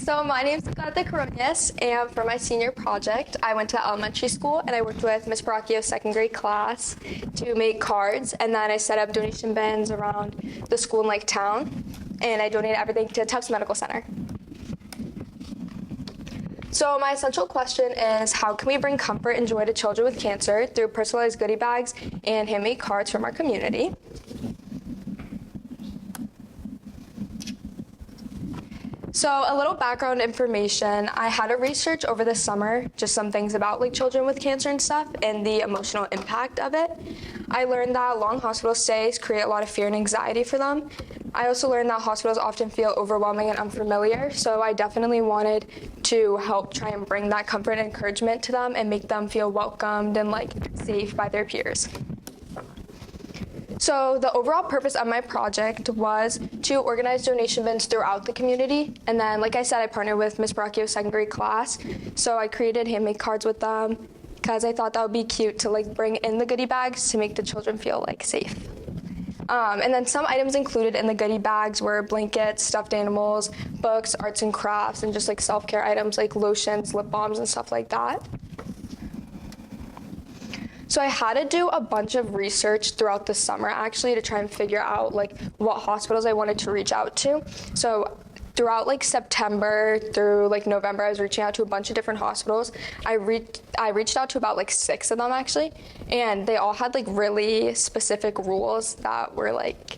So my name's Nicoletta Koronios, and for my senior project, I went to elementary school and I worked with Ms. Baracchio's second grade class to make cards, and then I set up donation bins around the school in Lake Town, and I donated everything to Tufts Medical Center. So my essential question is, how can we bring comfort and joy to children with cancer through personalized goodie bags and handmade cards from our community? So a little background information, I had to research over the summer just some things about like children with cancer and stuff and the emotional impact of it. I learned that long hospital stays create a lot of fear and anxiety for them. I also learned that hospitals often feel overwhelming and unfamiliar, so I definitely wanted to help try and bring that comfort and encouragement to them and make them feel welcomed and like safe by their peers. So the overall purpose of my project was to organize donation bins throughout the community. And then, like I said, I partnered with Ms. Baracchio's second grade class. So I created handmade cards with them because I thought that would be cute to like bring in the goodie bags to make the children feel like safe. And then some items included in the goodie bags were blankets, stuffed animals, books, arts and crafts, and just like self-care items like lotions, lip balms, and stuff like that. So I had to do a bunch of research throughout the summer actually to try and figure out like what hospitals I wanted to reach out to. So throughout like September through like November, I was reaching out to a bunch of different hospitals. I reached out to about like 6 of them actually, and they all had like really specific rules that were like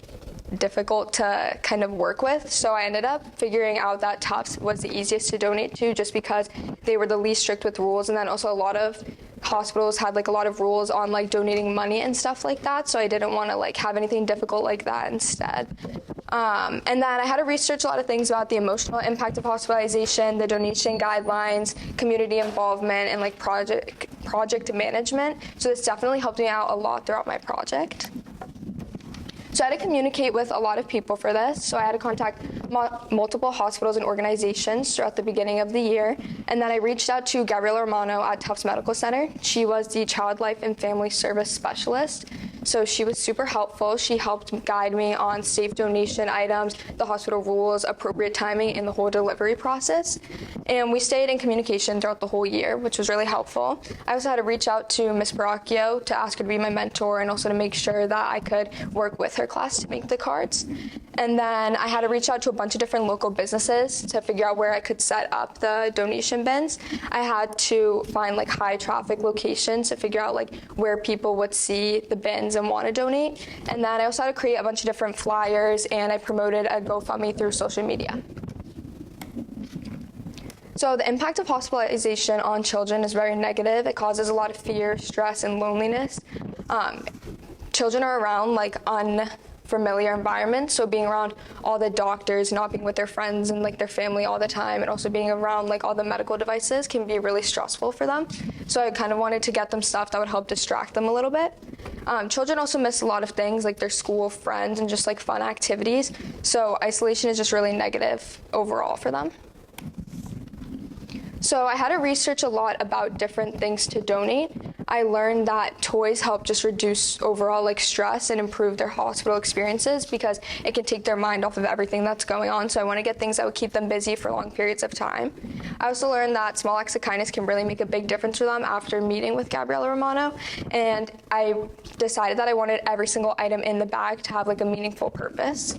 difficult to kind of work with. So I ended up figuring out that Tufts was the easiest to donate to just because they were the least strict with rules, and then also a lot of hospitals had like a lot of rules on like donating money and stuff like that, so I didn't want to like have anything difficult like that instead. And then I had to research a lot of things about the emotional impact of hospitalization, the donation guidelines, community involvement, and like project management. So this definitely helped me out a lot throughout my project. So I had to communicate with a lot of people for this. So I had to contact multiple hospitals and organizations throughout the beginning of the year. And then I reached out to Gabriela Romano at Tufts Medical Center. She was the Child Life and Family Service Specialist. So she was super helpful. She helped guide me on safe donation items, the hospital rules, appropriate timing, and the whole delivery process. And we stayed in communication throughout the whole year, which was really helpful. I also had to reach out to Ms. Baracchio to ask her to be my mentor and also to make sure that I could work with her class to make the cards. And then I had to reach out to a bunch of different local businesses to figure out where I could set up the donation bins. I had to find like high traffic locations to figure out like where people would see the bins and want to donate. And then I also had to create a bunch of different flyers, and I promoted a GoFundMe through social media. So the impact of hospitalization on children is very negative. It causes a lot of fear, stress, and loneliness. Children are around like unfamiliar environments, so being around all the doctors, not being with their friends and like their family all the time, and also being around like all the medical devices can be really stressful for them. So I kind of wanted to get them stuff that would help distract them a little bit. Children also miss a lot of things like their school, friends, and just like fun activities. So isolation is just really negative overall for them. So I had to research a lot about different things to donate. I learned that toys help just reduce overall like stress and improve their hospital experiences because it can take their mind off of everything that's going on. So I want to get things that would keep them busy for long periods of time. I also learned that small acts of kindness can really make a big difference for them after meeting with Gabriela Romano. And I decided that I wanted every single item in the bag to have like a meaningful purpose.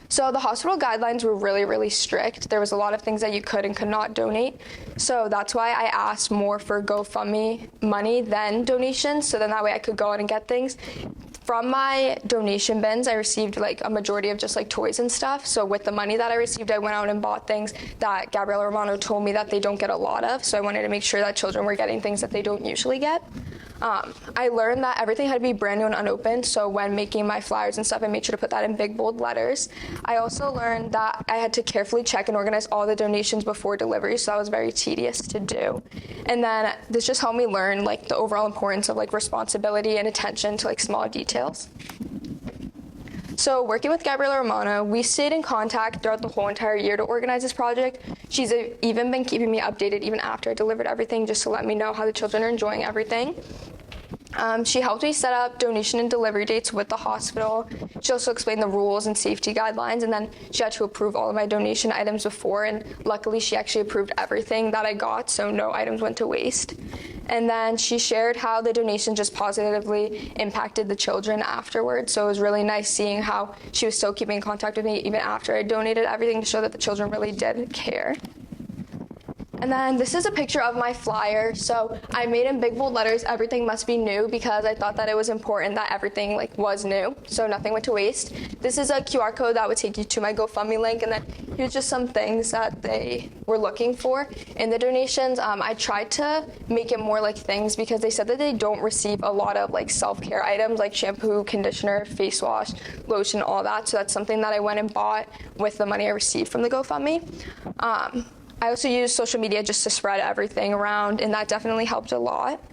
So the hospital guidelines were really, really strict. There was a lot of things that you could and could not donate. So that's why I asked more for GoFundMe money than donations, so then that way I could go out and get things. From my donation bins, I received like a majority of just like toys and stuff. So with the money that I received, I went out and bought things that Gabriela Romano told me that they don't get a lot of. So I wanted to make sure that children were getting things that they don't usually get. I learned that everything had to be brand new and unopened, so when making my flyers and stuff, I made sure to put that in big, bold letters. I also learned that I had to carefully check and organize all the donations before delivery, so that was very tedious to do. And then this just helped me learn like the overall importance of like responsibility and attention to like small details. So working with Gabriela Romano, we stayed in contact throughout the whole entire year to organize this project. She's even been keeping me updated even after I delivered everything, just to let me know how the children are enjoying everything. She helped me set up donation and delivery dates with the hospital. She also explained the rules and safety guidelines, and then she had to approve all of my donation items before, and luckily she actually approved everything that I got, so no items went to waste. And then she shared how the donation just positively impacted the children afterwards, so it was really nice seeing how she was still keeping in contact with me even after I donated everything to show that the children really did care. And then this is a picture of my flyer. So I made in big bold letters, everything must be new, because I thought that it was important that everything was new, so nothing went to waste. This is a QR code that would take you to my GoFundMe link, and then here's just some things that they were looking for in the donations. I tried to make it more like things, because they said that they don't receive a lot of self-care items like shampoo, conditioner, face wash, lotion, all that. So that's something that I went and bought with the money I received from the GoFundMe. I also used social media just to spread everything around, and that definitely helped a lot.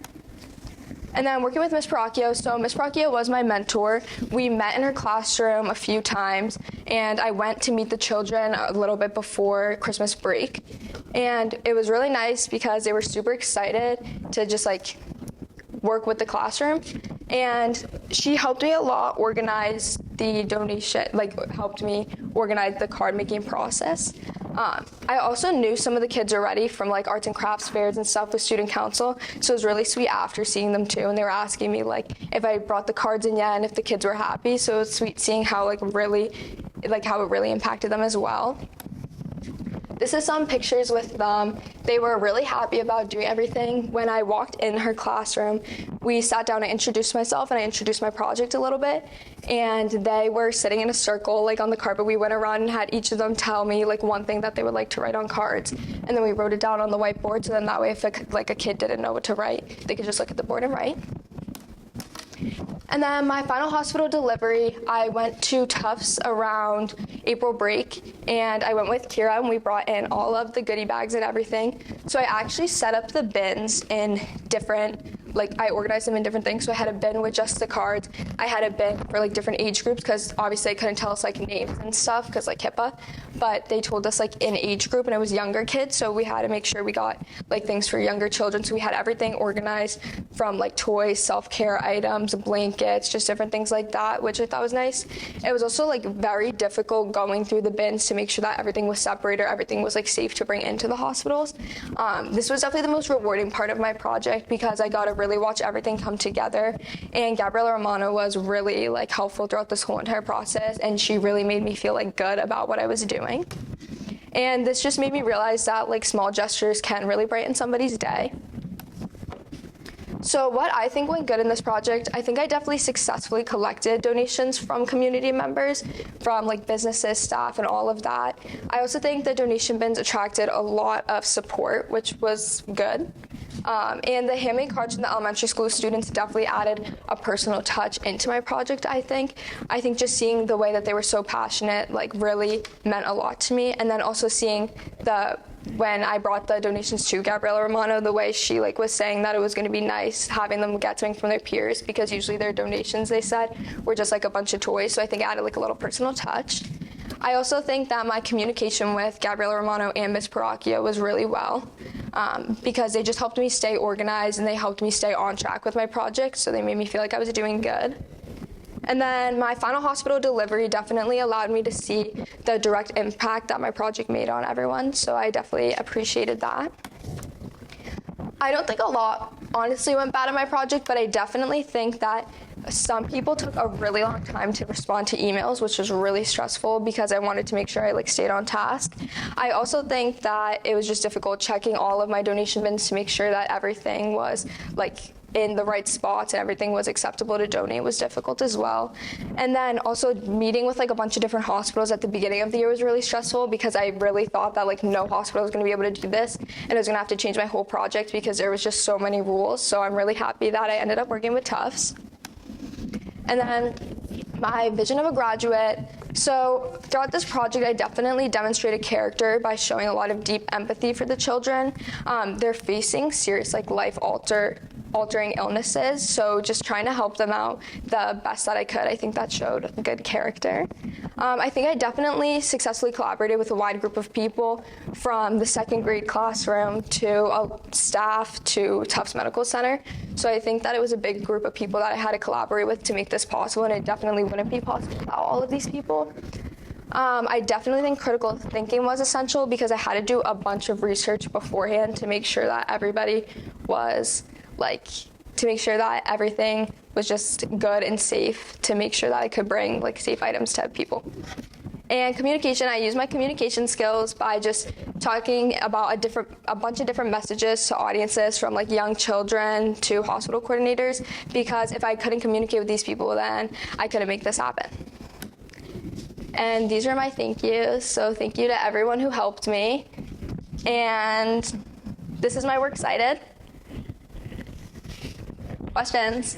And then working with Ms. Koronios, so Ms. Koronios was my mentor. We met in her classroom a few times, and I went to meet the children a little bit before Christmas break. And it was really nice because they were super excited to just work with the classroom. And she helped me a lot organize the donation, helped me organize the card making process. I also knew some of the kids already from arts and crafts fairs and stuff with student council, so it was really sweet after seeing them too, and they were asking me if I brought the cards in yet and if the kids were happy, so it was sweet seeing how how it really impacted them as well. This is some pictures with them. They were really happy about doing everything. When I walked in her classroom, we sat down and introduced myself, and I introduced my project a little bit. And they were sitting in a circle, on the carpet. We went around and had each of them tell me, one thing that they would like to write on cards. And then we wrote it down on the whiteboard, so then that way if a kid didn't know what to write, they could just look at the board and write. And then my final hospital delivery, I went to Tufts around April break, and I went with Kira, and we brought in all of the goodie bags and everything. So I actually set up the bins in different, I organized them in different things. So I had a bin with just the cards. I had a bin for different age groups, because obviously they couldn't tell us names and stuff because HIPAA, but they told us in age group, and it was younger kids, so we had to make sure we got things for younger children. So we had everything organized from toys, self-care items, blankets, just different things like that, which I thought was nice. It was also very difficult going through the bins to make sure that everything was separated, everything was safe to bring into the hospitals. This was definitely the most rewarding part of my project, because I got to really watch everything come together, and Gabriella Romano was really helpful throughout this whole entire process, and she really made me feel good about what I was doing. And this just made me realize that small gestures can really brighten somebody's day. So what I think went good in this project, I think I definitely successfully collected donations from community members, from businesses, staff, and all of that. I also think the donation bins attracted a lot of support, which was good. And the handmade cards from the elementary school students definitely added a personal touch into my project, I think. I think just seeing the way that they were so passionate, really meant a lot to me. And then also seeing when I brought the donations to Gabriella Romano, the way she was saying that it was going to be nice having them get something from their peers, because usually their donations, they said, were just a bunch of toys. So I think it added a little personal touch. I also think that my communication with Gabriella Romano and Ms. Koronios was really well, because they just helped me stay organized, and they helped me stay on track with my project, so they made me feel like I was doing good. And then my final hospital delivery definitely allowed me to see the direct impact that my project made on everyone, so I definitely appreciated that. I don't think a lot honestly went bad in my project, but I definitely think that some people took a really long time to respond to emails, which was really stressful, because I wanted to make sure I stayed on task. I also think that it was just difficult checking all of my donation bins to make sure that everything was in the right spots and everything was acceptable to donate was difficult as well. And then also meeting with a bunch of different hospitals at the beginning of the year was really stressful, because I really thought that no hospital was going to be able to do this, and I was going to have to change my whole project because there was just so many rules. So I'm really happy that I ended up working with Tufts. And then my vision of a graduate. So throughout this project, I definitely demonstrated character by showing a lot of deep empathy for the children. They're facing serious life-altering life-altering illnesses, so just trying to help them out the best that I could. I think that showed good character. I think I definitely successfully collaborated with a wide group of people, from the second grade classroom to staff to Tufts Medical Center. So I think that it was a big group of people that I had to collaborate with to make this possible, and it definitely wouldn't be possible without all of these people. I definitely think critical thinking was essential, because I had to do a bunch of research beforehand to make sure that everybody was to make sure that everything was just good and safe, to make sure that I could bring safe items to people. And communication, I use my communication skills by just talking about a bunch of different messages to audiences, from young children to hospital coordinators, because if I couldn't communicate with these people, then I couldn't make this happen. And these are my thank yous. So thank you to everyone who helped me. And this is my works cited. Questions?